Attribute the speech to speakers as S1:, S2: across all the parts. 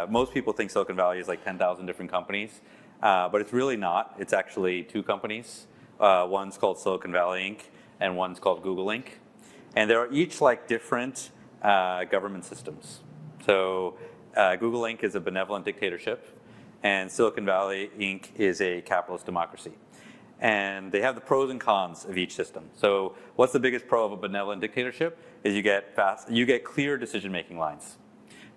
S1: most people think Silicon Valley is like 10,000 different companies, but it's really not. It's actually 2 companies. One's called Silicon Valley Inc. and one's called Google Inc. And they're each like different government systems. So Google Inc. is a benevolent dictatorship, and Silicon Valley Inc. is a capitalist democracy. And they have the pros and cons of each system. So what's the biggest pro of a benevolent dictatorship is you get clear decision-making lines.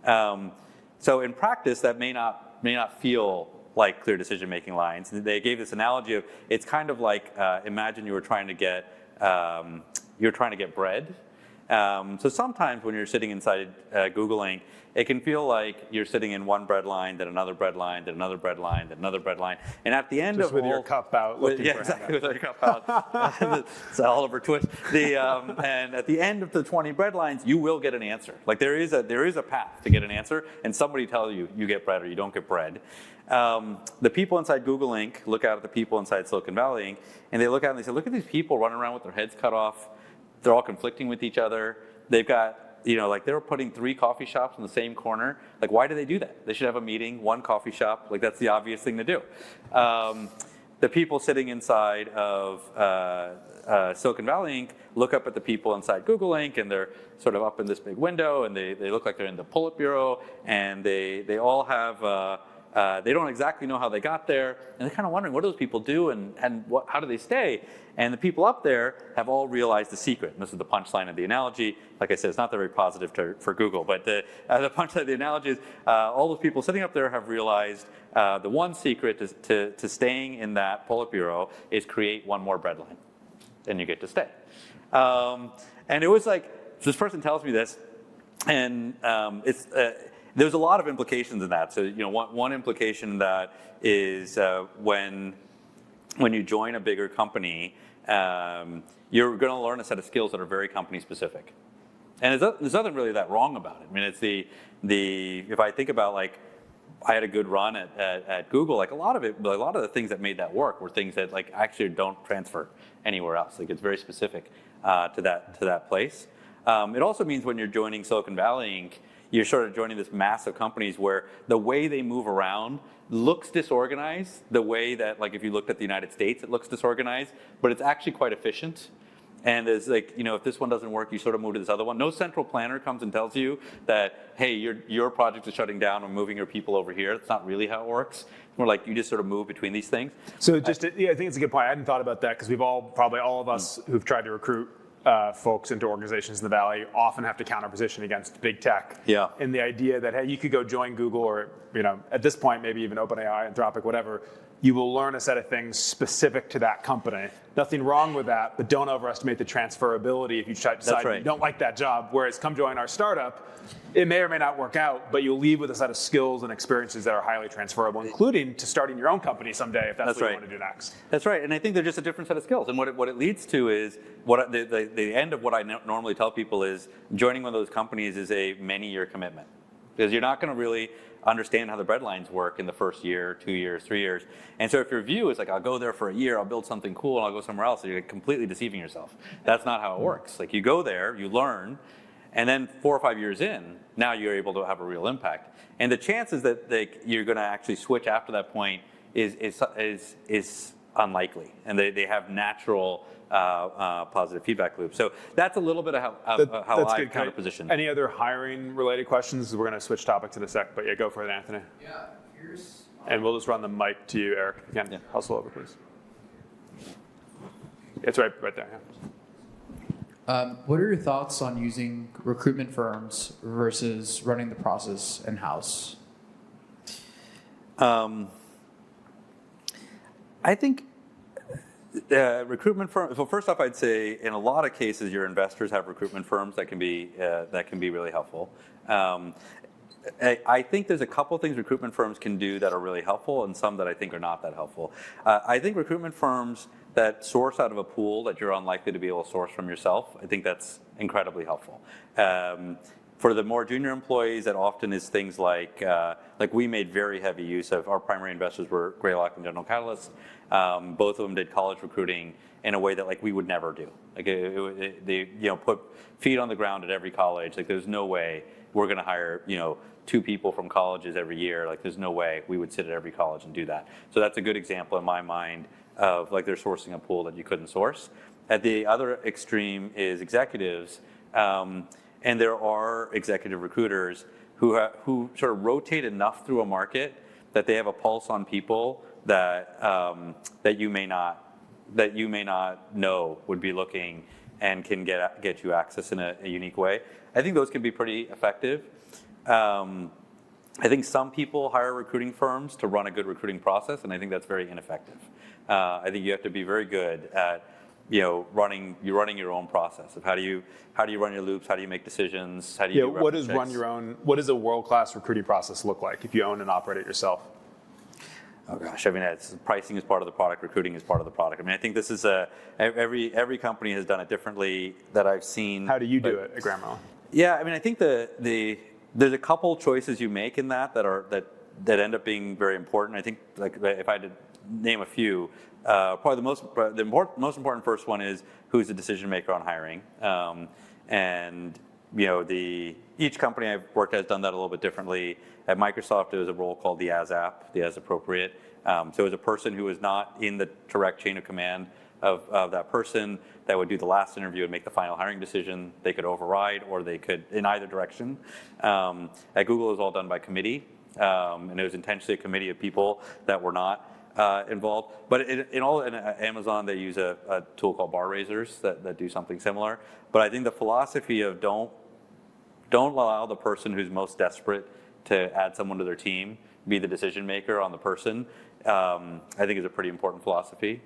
S1: So in practice, that may not feel like clear decision-making lines. They gave this analogy of it's kind of like imagine you were trying to get bread. So sometimes when you're sitting inside Google Inc., it can feel like you're sitting in one bread line, then another bread line, then another bread line, then another bread line, and at the end
S2: just
S1: of
S2: with
S1: all,
S2: your cup out, looking
S1: yeah,
S2: for
S1: exactly, with your cup out, it's all over Twitch. And at the end of the 20 bread lines, you will get an answer. Like there is a path to get an answer, and somebody tells you you get bread or you don't get bread. The people inside Google Inc. look out at the people inside Silicon Valley Inc. and they look out and they say, look at these people running around with their heads cut off. They're all conflicting with each other. They've got, like they were putting 3 coffee shops in the same corner. Like, why do they do that? They should have a meeting, 1 coffee shop. Like, that's the obvious thing to do. The people sitting inside of Silicon Valley Inc. look up at the people inside Google Inc. and they're sort of up in this big window and they look like they're in the Politburo and they all have, they don't exactly know how they got there, and they're kind of wondering what do those people do and how do they stay? And the people up there have all realized the secret. And this is the punchline of the analogy. Like I said, it's not very positive for Google, but the punchline of the analogy is all those people sitting up there have realized the one secret to staying in that Politburo is create 1 more bread line, and you get to stay. And it was like, this person tells me this, and there's a lot of implications in that. So, one implication that is when you join a bigger company, you're going to learn a set of skills that are very company specific. And there's nothing really that wrong about it. I mean, it's if I think about like, I had a good run at Google, like a lot of the things that made that work were things that like actually don't transfer anywhere else. Like it's very specific to that place. It also means when you're joining Silicon Valley Inc., you're sort of joining this massive companies where the way they move around looks disorganized, the way that, like, if you looked at the United States, it looks disorganized, but it's actually quite efficient. And there's like, if this one doesn't work, you sort of move to this other one. No central planner comes and tells you that, hey, your project is shutting down, we're moving your people over here. That's not really how it works. It's more like you just sort of move between these things.
S2: So I think it's a good point. I hadn't thought about that because probably all of us who've tried to recruit folks into organizations in the Valley often have to counterposition against big tech.
S1: Yeah.
S2: And the idea that, hey, you could go join Google or, at this point, maybe even OpenAI, Anthropic, whatever, you will learn a set of things specific to that company. Nothing wrong with that, but don't overestimate the transferability if you decide you don't like that job. Whereas come join our startup, it may or may not work out, but you'll leave with a set of skills and experiences that are highly transferable, including to starting your own company someday if that's what you want to do next.
S1: That's right, and I think they're just a different set of skills. And what it leads to is, the end of what I normally tell people is joining one of those companies is a many-year commitment. Because you're not going to really understand how the bread lines work in the first year, 2 years, 3 years. And so if your view is like, I'll go there for a year, I'll build something cool, and I'll go somewhere else, you're completely deceiving yourself. That's not how it works. Like you go there, you learn, and then 4 or 5 years in, now you're able to have a real impact. And the chances that you're going to actually switch after that point is unlikely. And they have natural positive feedback loops. So that's a little bit of how I counterposition.
S2: Any other hiring related questions? We're going to switch topics in a sec, but yeah, go for it, Anthony.
S3: Yeah, here's.
S2: And we'll just run the mic to you, Eric. Again,
S1: yeah.
S2: Hustle over, please. It's right there. Yeah.
S3: What are your thoughts on using recruitment firms versus running the process in-house?
S1: I think recruitment firms. Well, first off, I'd say in a lot of cases, your investors have recruitment firms that can be really helpful. I think there's a couple things recruitment firms can do that are really helpful, and some that I think are not that helpful. I think recruitment firms that source out of a pool that you're unlikely to be able to source from yourself, I think that's incredibly helpful. For the more junior employees, that often is things like we made very heavy use of, our primary investors were Greylock and General Catalyst. Both of them did college recruiting in a way that like we would never do. Like they put feet on the ground at every college. Like there's no way we're going to hire 2 people from colleges every year. Like there's no way we would sit at every college and do that. So that's a good example in my mind of like they're sourcing a pool that you couldn't source. At the other extreme is executives, and there are executive recruiters who sort of rotate enough through a market that they have a pulse on people that that you may not know would be looking and can get you access in a unique way. I think those can be pretty effective. I think some people hire recruiting firms to run a good recruiting process, and I think that's very ineffective. I think you have to be very good at running your own process of how do you run your loops, how do you make decisions, how do you do
S2: what does
S1: reference checks?
S2: What does a world-class recruiting process look like if you own and operate it yourself?
S1: Oh gosh, I mean, pricing is part of the product, recruiting is part of the product. I mean, I think this is every company has done it differently that I've seen.
S2: How do you do it at Graham Mellon?
S1: Yeah, I mean, I think there's a couple choices you make in that end up being very important. I think like if I had to name a few, probably the most important first one is who's the decision maker on hiring, and each company I've worked at has done that a little bit differently. At Microsoft, there was a role called the as app, the as appropriate. So it was a person who was not in the direct chain of command of that person that would do the last interview and make the final hiring decision. They could override, or they could in either direction. At Google, it was all done by committee, and it was intentionally a committee of people that were not involved. But in Amazon, they use a tool called bar raisers that do something similar. But I think the philosophy of don't allow the person who's most desperate to add someone to their team be the decision maker on the person, I think is a pretty important philosophy.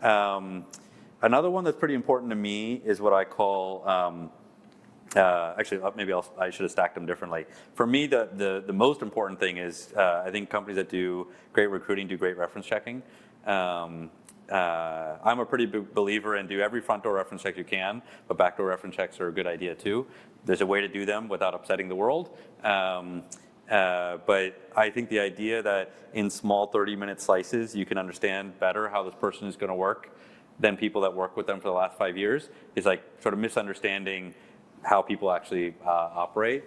S1: Another one that's pretty important to me is what I call, actually maybe I should have stacked them differently. For me, the most important thing is I think companies that do great recruiting do great reference checking. I'm a pretty big believer in do every front door reference check you can, but backdoor reference checks are a good idea too. There's a way to do them without upsetting the world. But I think the idea that in small 30-minute slices you can understand better how this person is going to work than people that work with them for the last 5 years is like sort of misunderstanding how people actually operate.